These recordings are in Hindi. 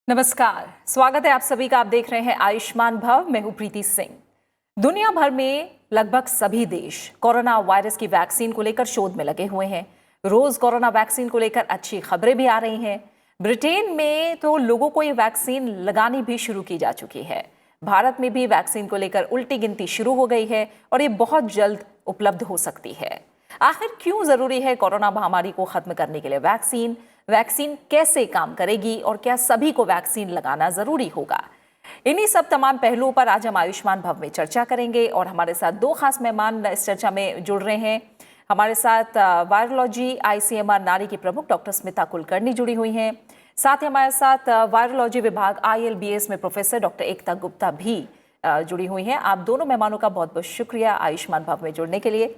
नमस्कार, स्वागत है आप सभी का। आप देख रहे हैं आयुष्मान भव। मैं हूं प्रीति सिंह। दुनिया भर में लगभग सभी देश कोरोना वायरस की वैक्सीन को लेकर शोध में लगे हुए हैं। रोज कोरोना वैक्सीन को लेकर अच्छी खबरें भी आ रही हैं। ब्रिटेन में तो लोगों को ये वैक्सीन लगानी भी शुरू की जा चुकी है। भारत में भी वैक्सीन को लेकर उल्टी गिनती शुरू हो गई है और ये बहुत जल्द उपलब्ध हो सकती है। आखिर क्यों जरूरी है कोरोना महामारी को खत्म करने के लिए वैक्सीन? वैक्सीन कैसे काम करेगी और क्या सभी को वैक्सीन लगाना जरूरी होगा? इन्हीं सब तमाम पहलुओं पर आज हम आयुष्मान भव में चर्चा करेंगे और हमारे साथ दो खास मेहमान इस चर्चा में जुड़ रहे हैं। हमारे साथ वायरोलॉजी आईसीएमआर नारी की प्रमुख डॉक्टर स्मिता कुलकर्णी जुड़ी हुई हैं। साथ ही हमारे साथ वायरोलॉजी विभाग ILBS में प्रोफेसर डॉक्टर एकता गुप्ता भी जुड़ी हुई हैं। आप दोनों मेहमानों का बहुत बहुत शुक्रिया आयुष्मान भव में जुड़ने के लिए।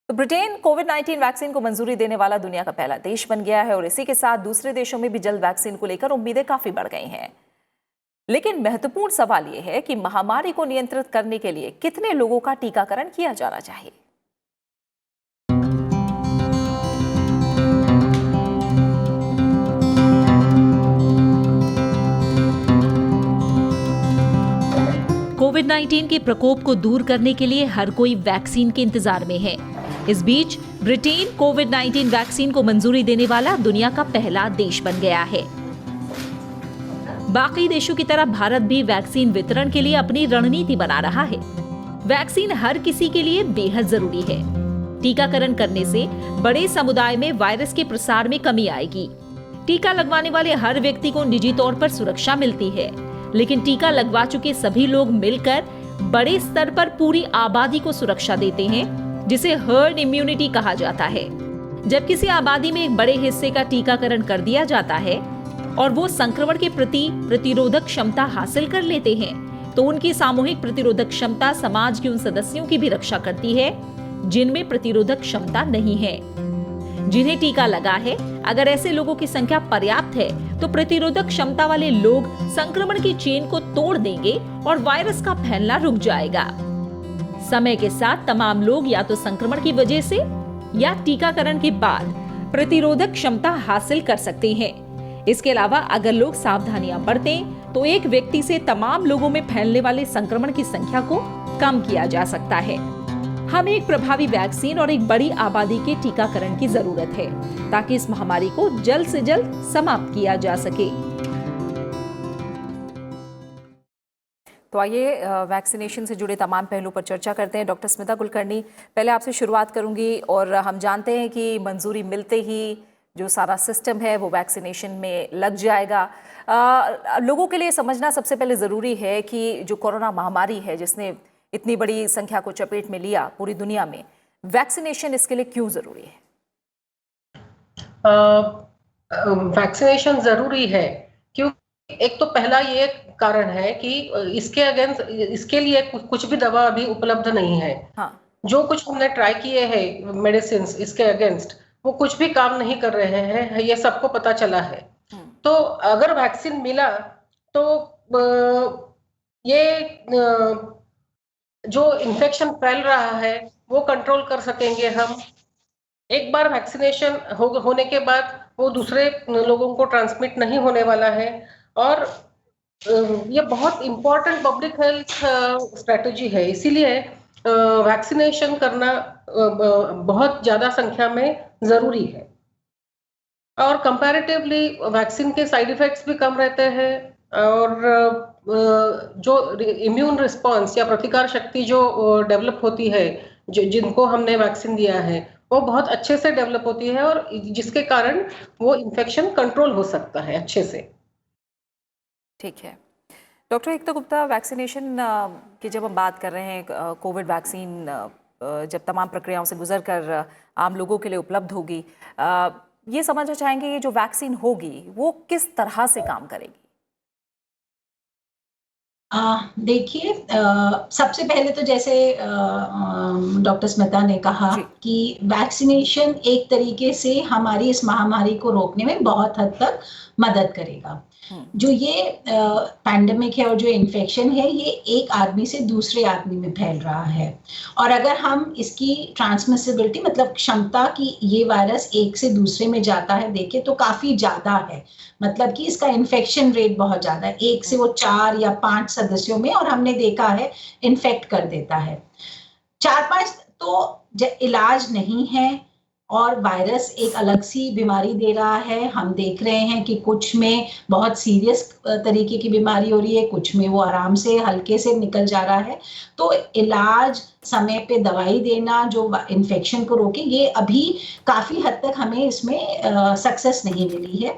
तो ब्रिटेन कोविड-19 वैक्सीन को मंजूरी देने वाला दुनिया का पहला देश बन गया है और इसी के साथ दूसरे देशों में भी जल्द वैक्सीन को लेकर उम्मीदें काफी बढ़ गई हैं। लेकिन महत्वपूर्ण सवाल यह है कि महामारी को नियंत्रित करने के लिए कितने लोगों का टीकाकरण किया जाना चाहिए। कोविड-19 के प्रकोप को दूर करने के लिए हर कोई वैक्सीन के इंतजार में है। इस बीच ब्रिटेन कोविड-19 वैक्सीन को मंजूरी देने वाला दुनिया का पहला देश बन गया है। बाकी देशों की तरह भारत भी वैक्सीन वितरण के लिए अपनी रणनीति बना रहा है। वैक्सीन हर किसी के लिए बेहद जरूरी है। टीकाकरण करने से बड़े समुदाय में वायरस के प्रसार में कमी आएगी। टीका लगवाने वाले हर व्यक्ति को निजी तौर पर सुरक्षा मिलती है, लेकिन टीका लगवा चुके सभी लोग मिलकर बड़े स्तर पर पूरी आबादी को सुरक्षा देते हैं, जिसे हर्ड इम्यूनिटी कहा जाता है। जब किसी आबादी में एक बड़े हिस्से का टीकाकरण कर दिया जाता है और वो संक्रमण के प्रति प्रतिरोधक क्षमता हासिल कर लेते हैं, तो उनकी सामूहिक प्रतिरोधक क्षमता समाज के उन सदस्यों की भी रक्षा करती है जिनमें प्रतिरोधक क्षमता नहीं है। जिन्हें टीका लगा है, अगर ऐसे लोगों की संख्या पर्याप्त है तो प्रतिरोधक क्षमता वाले लोग संक्रमण की चेन को तोड़ देंगे और वायरस का फैलना रुक जाएगा। समय के साथ तमाम लोग या तो संक्रमण की वजह से या टीकाकरण के बाद प्रतिरोधक क्षमता हासिल कर सकते हैं। इसके अलावा अगर लोग सावधानियां बरतें तो एक व्यक्ति से तमाम लोगों में फैलने वाले संक्रमण की संख्या को कम किया जा सकता है। हमें एक प्रभावी वैक्सीन और एक बड़ी आबादी के टीकाकरण की जरूरत है ताकि इस महामारी को जल्द से जल्द समाप्त किया जा सके। तो आइए वैक्सीनेशन से जुड़े तमाम पहलू पर चर्चा करते हैं। डॉक्टर स्मिता कुलकर्णी, पहले आपसे शुरुआत करूंगी। और हम जानते हैं कि मंजूरी मिलते ही जो सारा सिस्टम है वो वैक्सीनेशन में लग जाएगा। लोगों के लिए समझना सबसे पहले ज़रूरी है कि जो कोरोना महामारी है जिसने इतनी बड़ी संख्या को चपेट में लिया पूरी दुनिया में, वैक्सीनेशन इसके लिए क्यों ज़रूरी है? वैक्सीनेशन ज़रूरी है क्योंकि एक तो पहला ये कारण है कि इसके लिए कुछ भी दवा अभी उपलब्ध नहीं है। हाँ। जो कुछ हमने ट्राई किए हैं मेडिसिन इसके अगेंस्ट, वो कुछ भी काम नहीं कर रहे हैं, ये सबको पता चला है। तो अगर वैक्सीन मिला तो ये जो इन्फेक्शन फैल रहा है वो कंट्रोल कर सकेंगे हम। एक बार वैक्सीनेशन होने के बाद वो दूसरे लोगों को ट्रांसमिट नहीं होने वाला है और ये बहुत इम्पोर्टेंट पब्लिक हेल्थ स्ट्रेटजी है। इसीलिए वैक्सीनेशन करना बहुत ज्यादा संख्या में जरूरी है। और कंपैरेटिवली वैक्सीन के साइड इफेक्ट्स भी कम रहते हैं और जो इम्यून रिस्पांस या प्रतिकार शक्ति जो डेवलप होती है, जिनको हमने वैक्सीन दिया है, वो बहुत अच्छे से डेवलप होती है और जिसके कारण वो इन्फेक्शन कंट्रोल हो सकता है अच्छे से। ठीक है डॉक्टर एकता गुप्ता, वैक्सीनेशन की जब हम बात कर रहे हैं, कोविड वैक्सीन जब तमाम प्रक्रियाओं से गुजर कर आम लोगों के लिए उपलब्ध होगी, ये समझना चाहेंगे ये जो वैक्सीन होगी वो किस तरह से काम करेगी? देखिए, सबसे पहले तो जैसे डॉक्टर स्मिता ने कहा कि वैक्सीनेशन एक तरीके से हमारी इस महामारी को रोकने में बहुत हद तक मदद करेगा। जो ये पैंडेमिक है और जो इन्फेक्शन है, ये एक आदमी से दूसरे आदमी में फैल रहा है, और अगर हम इसकी ट्रांसमिसिबिलिटी मतलब क्षमता कि ये वायरस एक से दूसरे में जाता है देखें तो काफी ज्यादा है। मतलब कि इसका इन्फेक्शन रेट बहुत ज्यादा है, 1 से वो 4 या 5 सदस्यों में, और हमने देखा है इन्फेक्ट कर देता है। 4-5 तो इलाज नहीं है, और वायरस एक अलग सी बीमारी दे रहा है। हम देख रहे हैं कि कुछ में बहुत सीरियस तरीके की बीमारी हो रही है, कुछ में वो आराम से हल्के से निकल जा रहा है। तो इलाज, समय पे दवाई देना जो इन्फेक्शन को रोके, ये अभी काफी हद तक हमें इसमें सक्सेस नहीं मिली है।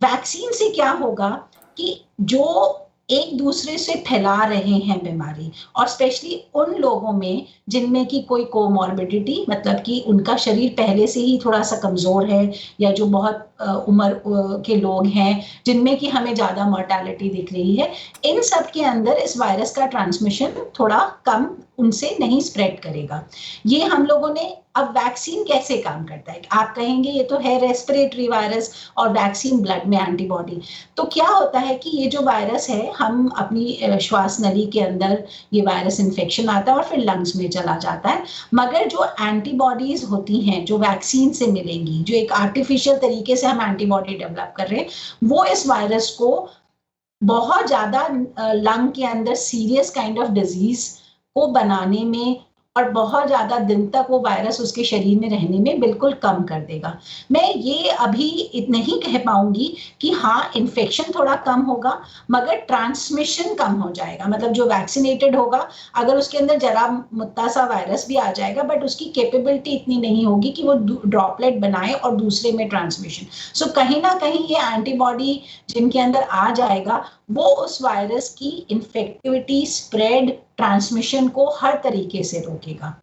वैक्सीन से क्या होगा कि जो एक दूसरे से फैला रहे हैं बीमारी, और स्पेशली उन लोगों में जिनमें की कोई कोमॉर्बिडिटी, मतलब कि उनका शरीर पहले से ही थोड़ा सा कमजोर है, या जो बहुत उम्र के लोग हैं जिनमें कि हमें ज्यादा मोर्टेलिटी दिख रही है, इन सब के अंदर इस वायरस का ट्रांसमिशन थोड़ा कम, उनसे नहीं स्प्रेड करेगा। ये हम लोगों ने, अब वैक्सीन कैसे काम करता है? आप कहेंगे ये तो है रेस्पिरेटरी वायरस और वैक्सीन ब्लड में एंटीबॉडी। तो क्या होता है कि ये जो वायरस है, हम अपनी श्वास नली के अंदर ये वायरस इन्फेक्शन आता है और फिर लंग्स में चला जाता है, मगर जो एंटीबॉडीज होती हैं जो वैक्सीन से मिलेंगी, जो एक आर्टिफिशियल तरीके से हम एंटीबॉडी डेवलप कर रहे हैं, वो इस वायरस को बहुत ज्यादा लंग के अंदर सीरियस काइंड ऑफ डिजीज को बनाने में और बहुत ज्यादा दिन तक वो वायरस उसके शरीर में रहने में बिल्कुल कम कर देगा। मैं ये अभी नहीं कह पाऊंगी कि हाँ इन्फेक्शन थोड़ा कम होगा, मगर ट्रांसमिशन कम हो जाएगा। मतलब जो वैक्सीनेटेड होगा, अगर उसके अंदर जरा मुत्ता सा वायरस भी आ जाएगा, बट उसकी कैपेबिलिटी इतनी नहीं होगी कि वो ड्रॉपलेट बनाए और दूसरे में ट्रांसमिशन। सो कहीं ना कहीं ये एंटीबॉडी जिनके अंदर आ जाएगा, वो उस वायरस की इन्फेक्टिविटी, स्प्रेड, ट्रांसमिशन को हर तरीके से रोकेगा।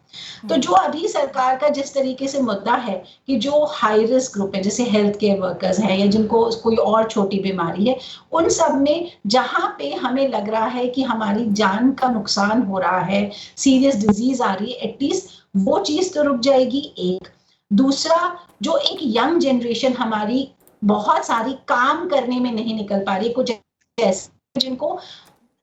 तो जो अभी सरकार का जिस तरीके से मुद्दा है कि जो हाई रिस्क ग्रुप है, जैसे हेल्थ केयर वर्कर्स हैं या जिनको कोई और छोटी बीमारी है, उन सब में जहां पे हमें लग रहा है कि हमारी जान का नुकसान हो रहा है, सीरियस डिजीज आ रही है, एटलीस्ट वो चीज तो रुक जाएगी। एक दूसरा, जो एक यंग जनरेशन हमारी बहुत सारी काम करने में नहीं निकल पा रही, कुछ ऐसे जिनको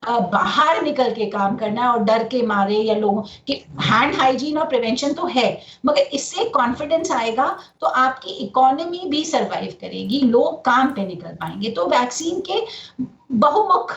बाहर निकल के काम करना है और डर के मारे, या लोगों के हैंड हाइजीन और प्रिवेंशन तो है, मगर इससे कॉन्फिडेंस आएगा तो आपकी इकोनॉमी भी सरवाइव करेगी, लोग काम पे निकल पाएंगे। तो वैक्सीन के बहुमुख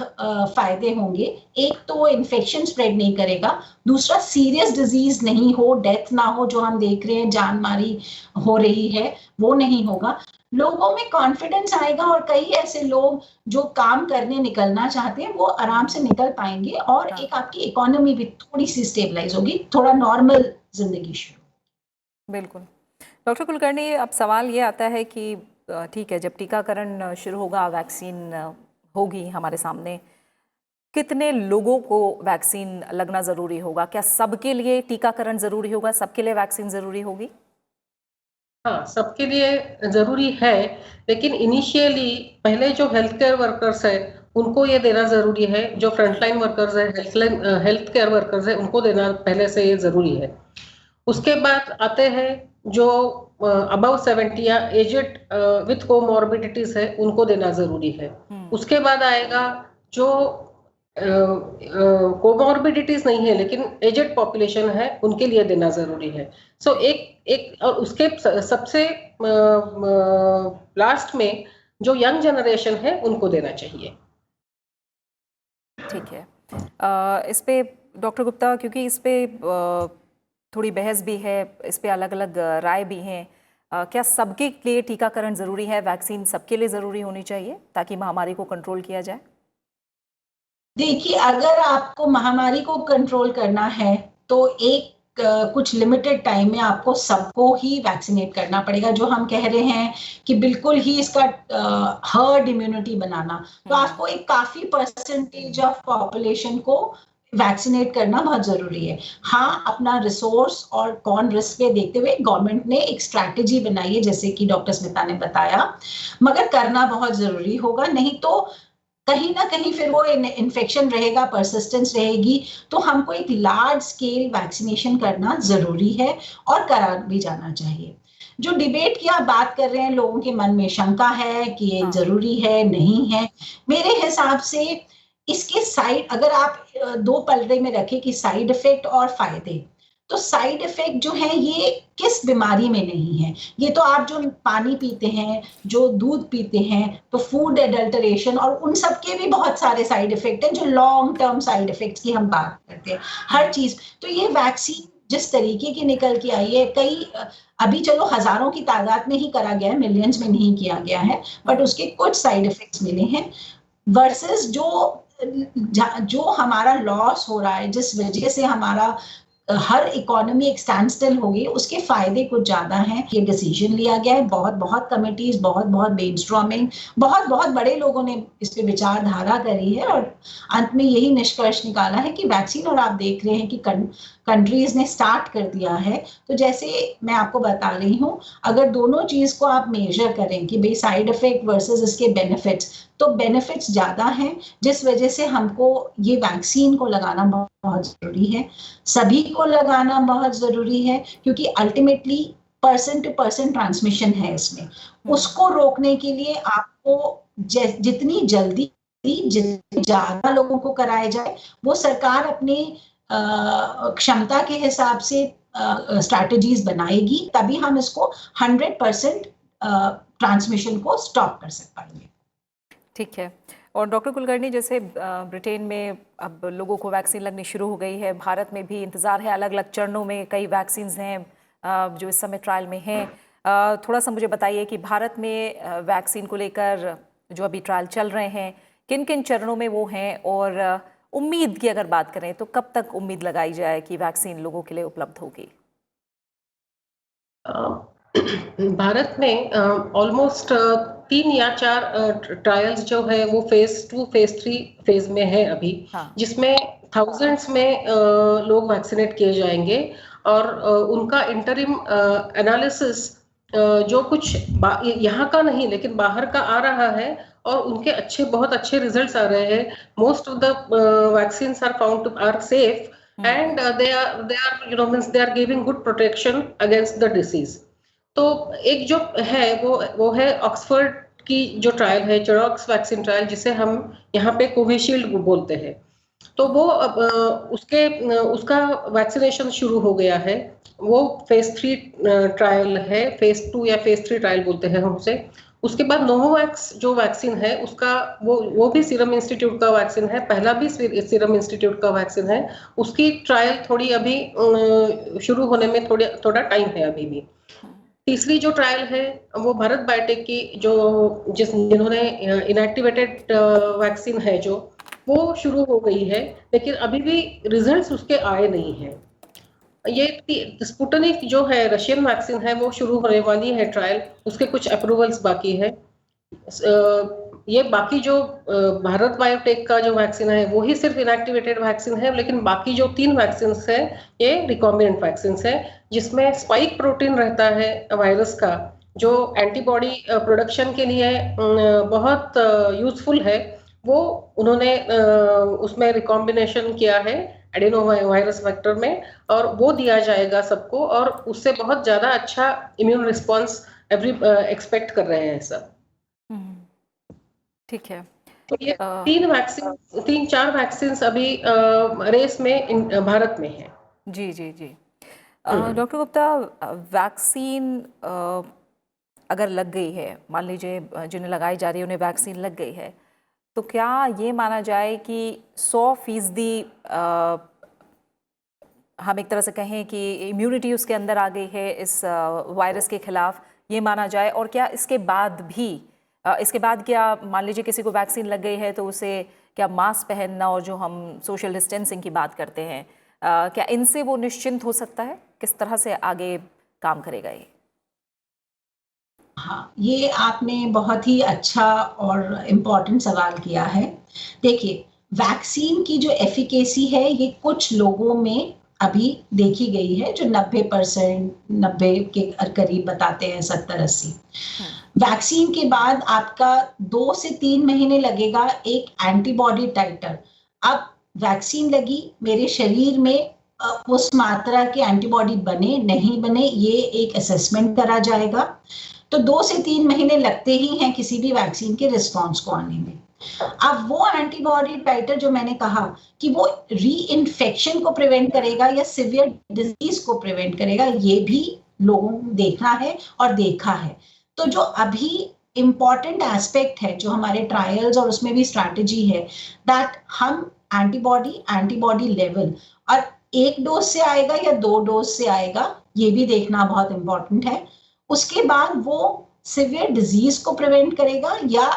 फायदे होंगे। एक तो इन्फेक्शन स्प्रेड नहीं करेगा, दूसरा सीरियस डिजीज नहीं हो, डेथ ना हो, जो हम देख रहे हैं जान मारी हो रही है वो नहीं होगा, लोगों में कॉन्फिडेंस आएगा, और कई ऐसे लोग जो काम करने निकलना चाहते हैं वो आराम से निकल पाएंगे, और एक आपकी इकोनॉमी भी थोड़ी सी स्टेबलाइज होगी, थोड़ा नॉर्मल जिंदगी शुरू। बिल्कुल। डॉक्टर कुलकर्णी, अब सवाल ये आता है कि ठीक है, जब टीकाकरण शुरू होगा, वैक्सीन होगी हमारे सामने, कितने लोगों को वैक्सीन लगना जरूरी होगा? क्या सबके लिए टीकाकरण जरूरी होगा, सबके लिए वैक्सीन जरूरी होगी? हाँ, सबके लिए जरूरी है, लेकिन इनिशियली पहले जो हेल्थ केयर वर्कर्स है उनको ये देना जरूरी है, जो फ्रंटलाइन वर्कर्स है, हेल्थ केयर वर्कर्स है, उनको देना पहले से ये जरूरी है। उसके बाद आते हैं जो अबव 70 या एजेड विथ कोमॉर्बिडिटीज है, उनको देना जरूरी है। उसके बाद आएगा जो कोमॉर्बिडिटीज नहीं है लेकिन एजेड पॉपुलेशन है, उनके लिए देना जरूरी है। सो एक और उसके सबसे लास्ट में जो यंग जनरेशन है उनको देना चाहिए। ठीक है। इस पे डॉक्टर गुप्ता, क्योंकि इस पे थोड़ी बहस भी है, इस पे अलग अलग राय भी हैं, क्या सबके लिए टीकाकरण जरूरी है? वैक्सीन सबके लिए जरूरी होनी चाहिए ताकि महामारी को कंट्रोल किया जाए? देखिए, अगर आपको महामारी को कंट्रोल करना है तो एक कुछ लिमिटेड टाइम में आपको सबको ही वैक्सीनेट करना पड़ेगा। जो हम कह रहे हैं कि बिल्कुल ही इसका हर्ड इम्यूनिटी बनाना, तो आपको एक काफी परसेंटेज ऑफ पॉपुलेशन को वैक्सीनेट करना बहुत जरूरी है। हाँ, अपना रिसोर्स और कौन रिस्क पे देखते हुए गवर्नमेंट ने एक स्ट्रैटेजी बनाई है, जैसे कि डॉक्टर स्मिता ने बताया, मगर करना बहुत जरूरी होगा, नहीं तो कहीं ना कहीं फिर वो इन्फेक्शन रहेगा, परसिस्टेंस रहेगी। तो हमको एक लार्ज स्केल वैक्सीनेशन करना जरूरी है और करा भी जाना चाहिए। जो डिबेट की आप बात कर रहे हैं, लोगों के मन में शंका है कि ये हाँ। जरूरी है नहीं है, मेरे हिसाब से इसके साइड अगर आप दो पलड़े में रखें कि साइड इफेक्ट और फायदे, तो साइड इफेक्ट जो है ये किस बीमारी में नहीं है। ये तो आप जो पानी पीते हैं, जो दूध पीते हैं, तो फूड एडल्टरेशन और उन सब के भी बहुत सारे साइड इफेक्ट हैं, जो लॉन्ग टर्म साइड इफेक्ट्स की हम बात करते हैं हर चीज। तो ये वैक्सीन जिस तरीके की निकल के आई है, कई अभी चलो हजारों की तादाद में ही करा गया है, मिलियंस में नहीं किया गया है, बट उसके कुछ साइड इफेक्ट्स मिले हैं वर्सेस जो हमारा लॉस हो रहा है, जिस वजह से हमारा हर इकोनॉमी एक स्टैंड स्टिल हो गई, उसके फायदे कुछ ज्यादा हैं। ये डिसीजन लिया गया है, बहुत बहुत कमिटीज, बहुत बहुत ब्रेनस्टॉर्मिंग, बहुत बहुत बड़े लोगों ने इस पे विचारधारा करी है और अंत में यही निष्कर्ष निकाला है कि वैक्सीन, और आप देख रहे हैं कि कंट्रीज ने स्टार्ट कर दिया है। तो जैसे मैं आपको बता रही हूँ, अगर दोनों चीज को आप मेजर करें कि भाई साइड इफेक्ट वर्सेस इसके बेनिफिट्स, तो बेनिफिट्स ज्यादा हैं, जिस वजह से हमको ये वैक्सीन को लगाना बहुत जरूरी है, सभी को लगाना बहुत जरूरी है, क्योंकि ultimately person to person transmission है इसमें। उसको रोकने के लिए आपको जितनी जल्दी जितनी ज्यादा लोगों को कराया जाए, वो सरकार अपनी क्षमता के हिसाब से स्ट्रैटेजीज बनाएगी, तभी हम इसको 100% ट्रांसमिशन को स्टॉप कर सकते पाएंगे। ठीक है। और डॉक्टर कुलकर्णी, जैसे ब्रिटेन में अब लोगों को वैक्सीन लगनी शुरू हो गई है, भारत में भी इंतज़ार है, अलग अलग चरणों में कई वैक्सीन हैं जो इस समय ट्रायल में हैं। थोड़ा सा मुझे बताइए कि भारत में वैक्सीन को लेकर जो अभी ट्रायल चल रहे हैं, किन किन चरणों में वो हैं, और उम्मीद की अगर बात करें तो कब तक उम्मीद लगाई जाए कि वैक्सीन लोगों के लिए उपलब्ध होगी? भारत में ऑलमोस्ट 3 या 4 ट्रायल्स जो है वो फेज 2, फेज 3 फेज में है अभी, जिसमें थाउजेंड्स में लोग वैक्सीनेट किए जाएंगे और उनका इंटरिम एनालिसिस जो कुछ यहाँ का नहीं लेकिन बाहर का आ रहा है और उनके बहुत अच्छे रिजल्ट्स आ रहे हैं। Most of the vaccines are found to are safe and they are means they are giving good protection against the disease. तो एक जो है वो है ऑक्सफोर्ड की जो ट्रायल है, जेरोक्स वैक्सीन ट्रायल, जिसे हम यहाँ पे कोविशील्ड बोलते हैं। तो वो उसका वैक्सीनेशन शुरू हो गया है। वो फेज 3 ट्रायल है, फेज 2 या फेज 3 ट्रायल बोलते हैं हम उसे। उसके बाद नोवोवैक्स जो वैक्सीन है उसका वो भी सीरम इंस्टीट्यूट का वैक्सीन है, पहला भी सीरम इंस्टीट्यूट का वैक्सीन है। उसकी ट्रायल थोड़ी अभी शुरू होने में थोड़ा टाइम है अभी भी। तीसरी जो ट्रायल है वो भारत बायोटेक की जिन्होंने इनएक्टिवेटेड वैक्सीन है जो वो शुरू हो गई है, लेकिन अभी भी रिजल्ट्स उसके आए नहीं हैं। ये स्पुतनिक जो है रशियन वैक्सीन है वो शुरू होने वाली है ट्रायल, उसके कुछ अप्रूवल्स बाकी है। ये बाकी जो भारत बायोटेक का जो वैक्सीन है वो ही सिर्फ इनएक्टिवेटेड वैक्सीन है, लेकिन बाकी जो 3 वैक्सीन है ये रिकॉम्बिनेंट वैक्सीन है, जिसमें स्पाइक प्रोटीन रहता है वायरस का, जो एंटीबॉडी प्रोडक्शन के लिए बहुत यूजफुल है। वो उन्होंने उसमें रिकॉम्बिनेशन किया है एडेनो वायरस वेक्टर में, और वो दिया जाएगा सबको, और उससे बहुत ज्यादा अच्छा इम्यून रिस्पॉन्स एक्सपेक्ट कर रहे हैं सब। ठीक है। तो ये 3-4 वैक्सीन अभी रेस में भारत में है। जी जी जी। डॉक्टर गुप्ता, वैक्सीन अगर लग गई है, मान लीजिए जिन्हें लगाई जा रही है उन्हें वैक्सीन लग गई है, तो क्या ये माना जाए कि 100% हम एक तरह से कहें कि इम्यूनिटी उसके अंदर आ गई है इस वायरस के खिलाफ, ये माना जाए? और क्या इसके बाद क्या मान लीजिए किसी को वैक्सीन लग गई है तो उसे क्या मास्क पहनना और जो हम सोशल डिस्टेंसिंग की बात करते हैं, क्या इनसे वो निश्चिंत हो सकता है? किस तरह से आगे काम करेगा ये? हाँ, ये आपने बहुत ही अच्छा और इम्पोर्टेंट सवाल किया है। देखिए, वैक्सीन की जो एफिकेसी है ये कुछ लोगों में अभी देखी गई है, जो 90% 90 के करीब बताते हैं, 70-80। वैक्सीन के बाद आपका 2 से 3 महीने लगेगा एक एंटीबॉडी टाइटर। अब वैक्सीन लगी, मेरे शरीर में उस मात्रा के एंटीबॉडी बने नहीं बने, ये एक असेसमेंट करा जाएगा। तो 2 से 3 महीने लगते ही हैं किसी भी वैक्सीन के रिस्पॉन्स को आने में। अब वो एंटीबॉडी टाइटर जो मैंने कहा कि वो री इन्फेक्शन को प्रिवेंट करेगा या सिवियर डिजीज को प्रिवेंट करेगा, ये भी लोगों को देखना है और देखा है। तो जो अभी इंपॉर्टेंट एस्पेक्ट है जो हमारे ट्रायल्स और उसमें भी स्ट्रैटेजी है, दैट हम एंटीबॉडी लेवल और 1 डोज से आएगा या 2 डोज से आएगा, ये भी देखना बहुत इंपॉर्टेंट है। उसके बाद वो सिवियर डिजीज को प्रिवेंट करेगा या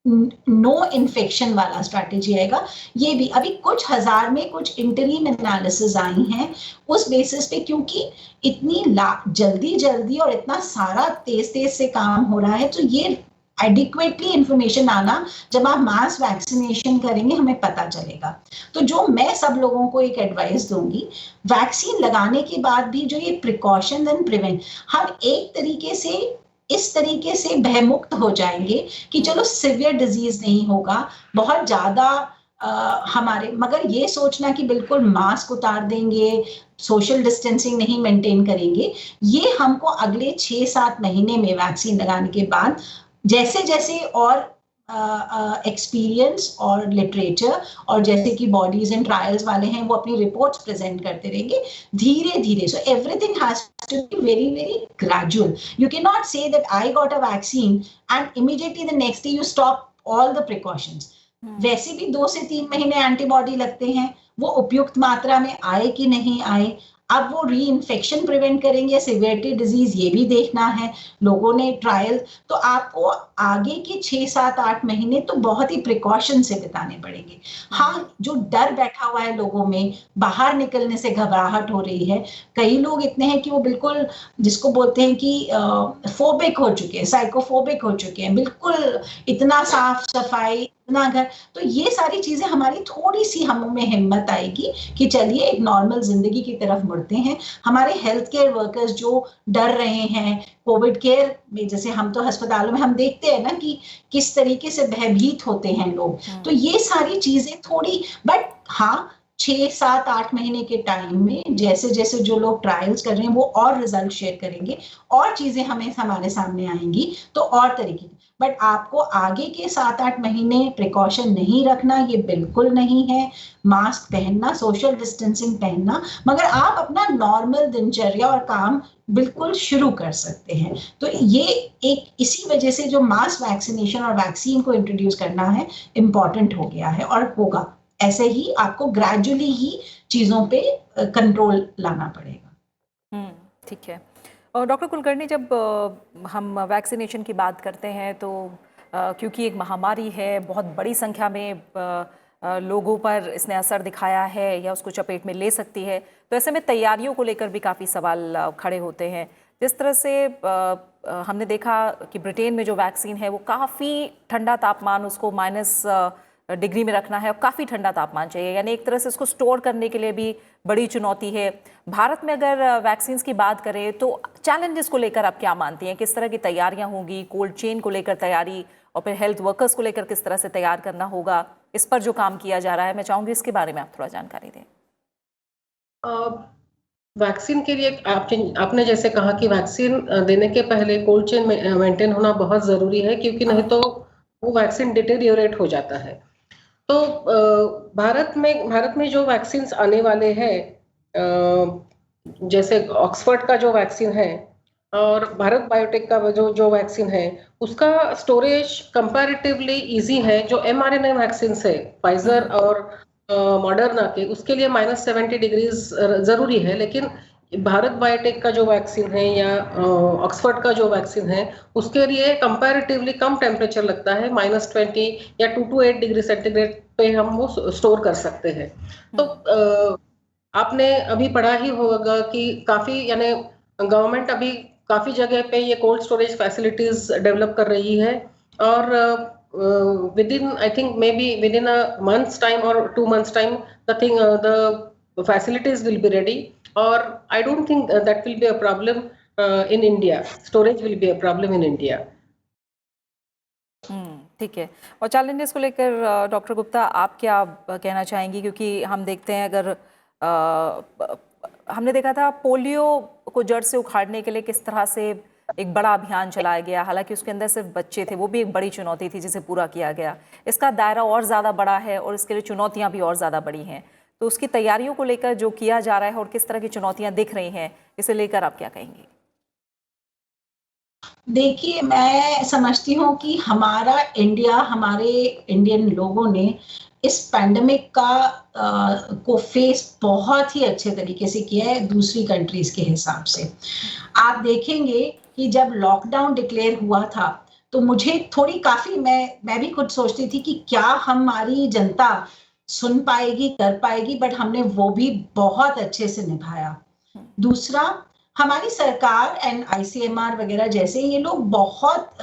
नो इन्फेक्शन वाला स्ट्रैटेजी आएगा, ये भी। अभी कुछ हजार में कुछ इंटरिम एनालिसिस आई हैं उस बेसिस पे, क्योंकि इतनी जल्दी और इतना सारा तेज से काम हो रहा है, तो ये एडिक्वेटली इंफॉर्मेशन आना जब आप मास वैक्सीनेशन करेंगे हमें पता चलेगा। तो जो मैं सब लोगों को एक एडवाइस दूंगी, वैक्सीन लगाने के बाद भी जो ये प्रिकॉशन एंड प्रिवेंट, हम एक तरीके से इस तरीके से भयमुक्त हो जाएंगे कि चलो सिवियर डिजीज नहीं होगा, बहुत ज्यादा हमारे, मगर ये सोचना कि बिल्कुल मास्क उतार देंगे, सोशल डिस्टेंसिंग नहीं मेंटेन करेंगे, ये हमको अगले 6-7 महीने में वैक्सीन लगाने के बाद जैसे जैसे और एक्सपीरियंस और लिटरेचर और जैसे कि बॉडीज एंड ट्रायल्स वाले हैं वो अपनी रिपोर्ट्स प्रेजेंट करते रहेंगे धीरे धीरे। So everything has to be very very gradual. You can not say that I got a vaccine and immediately the next day you stop all the precautions. वैसे भी 2 से 3 महीने एंटीबॉडी लगते हैं, वो उपयुक्त मात्रा में आए कि नहीं आए, अब वो री इन्फेक्शन प्रिवेंट करेंगे, सिवियरिटी डिजीज, ये भी देखना है। लोगों ने ट्रायल, तो आपको आगे के 6-7-8 महीने तो बहुत ही प्रिकॉशन से बिताने पड़ेंगे। हाँ, जो डर बैठा हुआ है लोगों में, बाहर निकलने से घबराहट हो रही है, कई लोग इतने हैं कि वो बिल्कुल जिसको बोलते हैं कि फोबिक हो चुके हैं, साइकोफोबिक हो चुके हैं, बिल्कुल इतना साफ सफाई इतना घर। तो ये सारी चीजें हमारी थोड़ी सी हम में हिम्मत आएगी कि चलिए एक नॉर्मल जिंदगी की तरफ मुड़ते हैं। हमारे हेल्थ केयर वर्कर्स जो डर रहे हैं कोविड केयर में, जैसे हम तो अस्पतालों में हम देखते हैं ना कि किस तरीके से भयभीत होते हैं लोग, तो ये सारी चीजें थोड़ी, बट हाँ 6-7-8 महीने के टाइम में जैसे जैसे जो लोग ट्रायल्स कर रहे हैं वो और रिजल्ट शेयर करेंगे और चीजें हमारे सामने आएंगी तो और तरीके की। बट आपको आगे के 7-8 महीने प्रिकॉशन नहीं रखना, ये बिल्कुल नहीं है। मास्क पहनना, सोशल डिस्टेंसिंग पहनना, मगर आप अपना नॉर्मल दिनचर्या और काम बिल्कुल शुरू कर सकते हैं। तो ये एक इसी वजह से जो मास वैक्सीनेशन और वैक्सीन को इंट्रोड्यूस करना है इम्पॉर्टेंट हो गया है और होगा। ऐसे ही आपको ग्रेजुअली ही चीजों पे कंट्रोल लाना पड़ेगा। ठीक है। और डॉक्टर कुलकर्णी, जब हम वैक्सीनेशन की बात करते हैं तो क्योंकि एक महामारी है, बहुत बड़ी संख्या में लोगों पर इसने असर दिखाया है या उसको चपेट में ले सकती है, तो ऐसे में तैयारियों को लेकर भी काफ़ी सवाल खड़े होते हैं। जिस तरह से हमने देखा कि ब्रिटेन में जो वैक्सीन है वो काफ़ी ठंडा तापमान, उसको -डिग्री में रखना है और काफ़ी ठंडा तापमान चाहिए, यानी एक तरह से इसको स्टोर करने के लिए भी बड़ी चुनौती है। भारत में अगर वैक्सीन की बात करें तो चैलेंजेस को लेकर आप क्या मानती हैं? किस तरह की तैयारियां होंगी? कोल्ड चेन को लेकर तैयारी और फिर हेल्थ वर्कर्स को लेकर किस तरह से तैयार करना होगा, इस पर जो काम किया जा रहा है, मैं चाहूँगी इसके बारे में आप थोड़ा जानकारी दें। वैक्सीन के लिए आपने जैसे कहा कि वैक्सीन देने के पहले कोल्ड चेन मेंटेन होना बहुत ज़रूरी है, क्योंकि नहीं तो वो वैक्सीन डिटेरियोरेट हो जाता है। तो भारत में जो वैक्सीन आने वाले हैं, जैसे ऑक्सफोर्ड का जो वैक्सीन है और भारत बायोटेक का जो वैक्सीन है, उसका स्टोरेज कंपैरेटिवली इजी है। जो mRNA वैक्सीन है फाइजर और मॉडर्ना के, उसके लिए -70 डिग्रीज जरूरी है, लेकिन भारत बायोटेक का जो वैक्सीन है या ऑक्सफोर्ड का जो वैक्सीन है, उसके लिए कंपैरेटिवली कम टेम्परेचर लगता है, -20 या 2 to 8 डिग्री सेंटीग्रेड पे हम वो स्टोर कर सकते हैं। तो आपने अभी पढ़ा ही होगा कि काफी, यानी गवर्नमेंट अभी काफी जगह पे ये कोल्ड स्टोरेज फैसिलिटीज डेवलप कर रही है और within, I think maybe within a month's time or 2 months time, the facilities will be ready, or I don't think that will be a problem in India. Storage will be a problem in India. ठीक है। और चैलेंजेस को लेकर डॉक्टर गुप्ता आप क्या कहना चाहेंगी? क्योंकि हम देखते हैं अगर हमने देखा था पोलियो को जड़ से उखाड़ने के लिए किस तरह से एक बड़ा अभियान चलाया गया, हालांकि उसके अंदर सिर्फ बच्चे थे, वो भी एक बड़ी चुनौती थी जिसे पूरा किया गया। इसका दायरा और ज़्यादा बड़ा है और इसके लिए चुनौतियां भी और ज़्यादा बड़ी हैं। तो उसकी तैयारियों को लेकर जो किया जा रहा है और किस तरह की चुनौतियां दिख रही हैं, इसे लेकर आप क्या कहेंगी? देखिए, मैं समझती हूँ कि हमारा इंडिया, हमारे इंडियन लोगों ने इस पैंडेमिक को फेस बहुत ही अच्छे तरीके से किया है दूसरी कंट्रीज के हिसाब से। आप देखेंगे कि जब लॉकडाउन डिक्लेयर हुआ था, तो मुझे थोड़ी काफी मैं भी खुद सोचती थी कि क्या हमारी जनता सुन पाएगी, कर पाएगी, बट हमने वो भी बहुत अच्छे से निभाया। दूसरा, हमारी सरकार एंड आईसीएमआर वगैरह जैसे ये लोग बहुत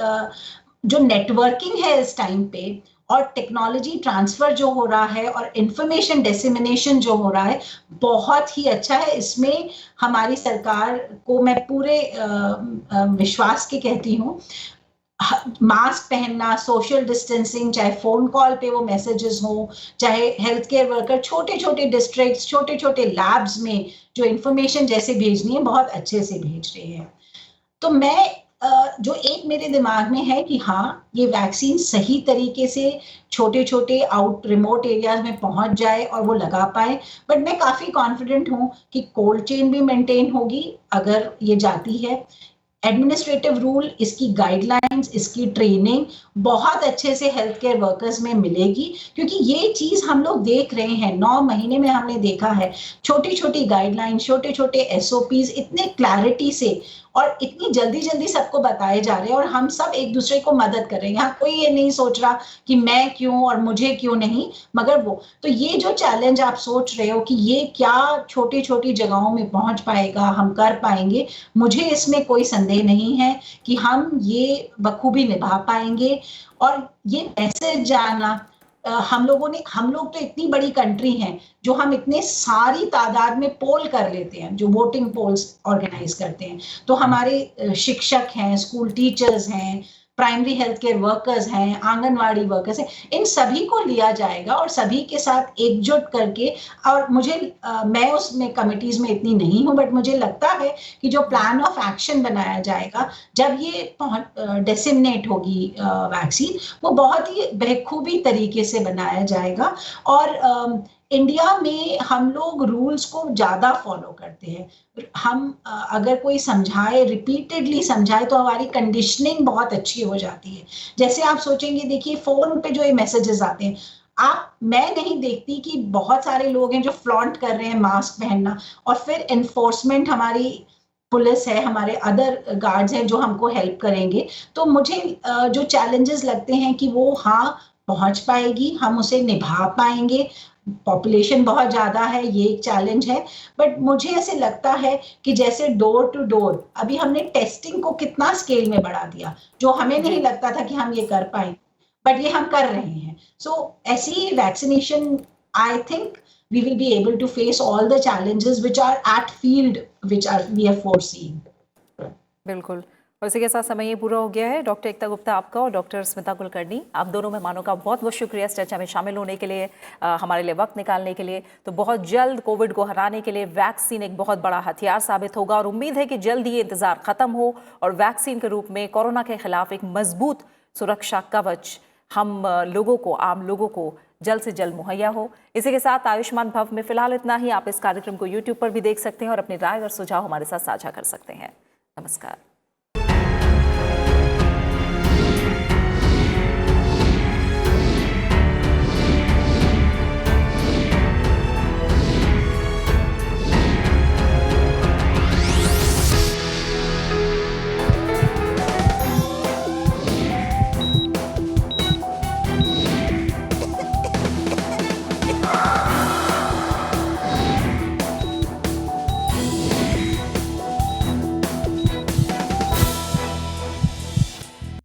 जो नेटवर्किंग है इस टाइम पे और टेक्नोलॉजी ट्रांसफर जो हो रहा है और इंफॉर्मेशन डिसेमिनेशन जो हो रहा है, बहुत ही अच्छा है। इसमें हमारी सरकार को मैं पूरे विश्वास के कहती हूँ। मास्क पहनना, सोशल डिस्टेंसिंग, चाहे फोन कॉल पे वो मैसेजेस हो, चाहे हेल्थ केयर वर्कर छोटे छोटे डिस्ट्रिक्ट्स, छोटे छोटे लैब्स में जो इंफॉर्मेशन जैसे भेजनी है बहुत अच्छे से भेज रहे हैं। तो मैं जो एक मेरे दिमाग में है कि हाँ, ये वैक्सीन सही तरीके से छोटे छोटे आउट रिमोट एरियाज में पहुंच जाए और वो लगा पाए, बट मैं काफी कॉन्फिडेंट हूँ कि कोल्ड चेन भी मेंटेन होगी अगर ये जाती है। एडमिनिस्ट्रेटिव रूल, इसकी गाइडलाइंस, इसकी ट्रेनिंग बहुत अच्छे से हेल्थ केयर वर्कर्स में मिलेगी, क्योंकि ये चीज हम लोग देख रहे हैं 9 महीने में हमने देखा है छोटी छोटी गाइडलाइन, छोटे छोटे एसओपीज इतने क्लैरिटी से और इतनी जल्दी जल्दी सबको बताए जा रहे हैं और हम सब एक दूसरे को मदद कर रहे हैं। यहाँ कोई ये नहीं सोच रहा कि मैं क्यों और मुझे क्यों नहीं, मगर वो तो ये जो चैलेंज आप सोच रहे हो कि ये क्या छोटी छोटी जगहों में पहुंच पाएगा, हम कर पाएंगे, मुझे इसमें कोई संदेह नहीं है कि हम ये बखूबी निभा पाएंगे। और ये मैसेज जाना, हम लोग तो इतनी बड़ी कंट्री हैं जो हम इतने सारी तादाद में पोल कर लेते हैं, जो वोटिंग पोल्स ऑर्गेनाइज करते हैं। तो हमारे शिक्षक हैं, स्कूल टीचर्स हैं, प्राइमरी हेल्थ केयर वर्कर्स हैं, आंगनवाड़ी वर्कर्स हैं, इन सभी को लिया जाएगा और सभी के साथ एकजुट करके। और मैं उसमें कमिटीज में इतनी नहीं हूं, बट मुझे लगता है कि जो प्लान ऑफ एक्शन बनाया जाएगा जब ये डिसेमिनेट होगी वैक्सीन, वो बहुत ही बेखूबी तरीके से बनाया जाएगा। और इंडिया में हम लोग रूल्स को ज्यादा फॉलो करते हैं। हम अगर कोई समझाए, रिपीटेडली समझाए, तो हमारी कंडीशनिंग बहुत अच्छी हो जाती है। जैसे आप सोचेंगे, देखिए फोन पे जो ये मैसेजेस आते हैं, मैं नहीं देखती कि बहुत सारे लोग हैं जो फ्लॉन्ट कर रहे हैं मास्क पहनना, और फिर एनफोर्समेंट हमारी पुलिस है, हमारे अदर गार्ड्स हैं जो हमको हेल्प करेंगे। तो मुझे जो चैलेंजेस लगते हैं कि वो हाँ पहुंच पाएगी, हम उसे निभा पाएंगे। पॉपुलेशन बहुत ज्यादा है, ये एक चैलेंज है, बट मुझे ऐसे लगता है कि जैसे डोर टू डोर अभी हमने टेस्टिंग को कितना स्केल में बढ़ा दिया, जो हमें नहीं लगता था कि हम ये कर पाएंगे, बट ये हम कर रहे हैं। सो ऐसी vaccination, I think we will be able to face all the challenges which are at field, which we have foreseen. बिल्कुल। और इसी के साथ समय ये पूरा हो गया है। डॉक्टर एकता गुप्ता आपका और डॉक्टर स्मिता कुलकर्णी, आप दोनों मेहमानों का बहुत बहुत शुक्रिया इस चर्चा में शामिल होने के लिए, हमारे लिए वक्त निकालने के लिए। तो बहुत जल्द कोविड को हराने के लिए वैक्सीन एक बहुत बड़ा हथियार साबित होगा और उम्मीद है कि जल्द ये इंतजार खत्म हो और वैक्सीन के रूप में कोरोना के खिलाफ एक मजबूत सुरक्षा कवच हम लोगों को, आम लोगों को जल्द से जल्द मुहैया हो। इसी के साथ आयुष्मान भव में फिलहाल इतना ही। आप इस कार्यक्रम को YouTube पर भी देख सकते हैं और अपनी राय और सुझाव हमारे साथ साझा कर सकते हैं। नमस्कार।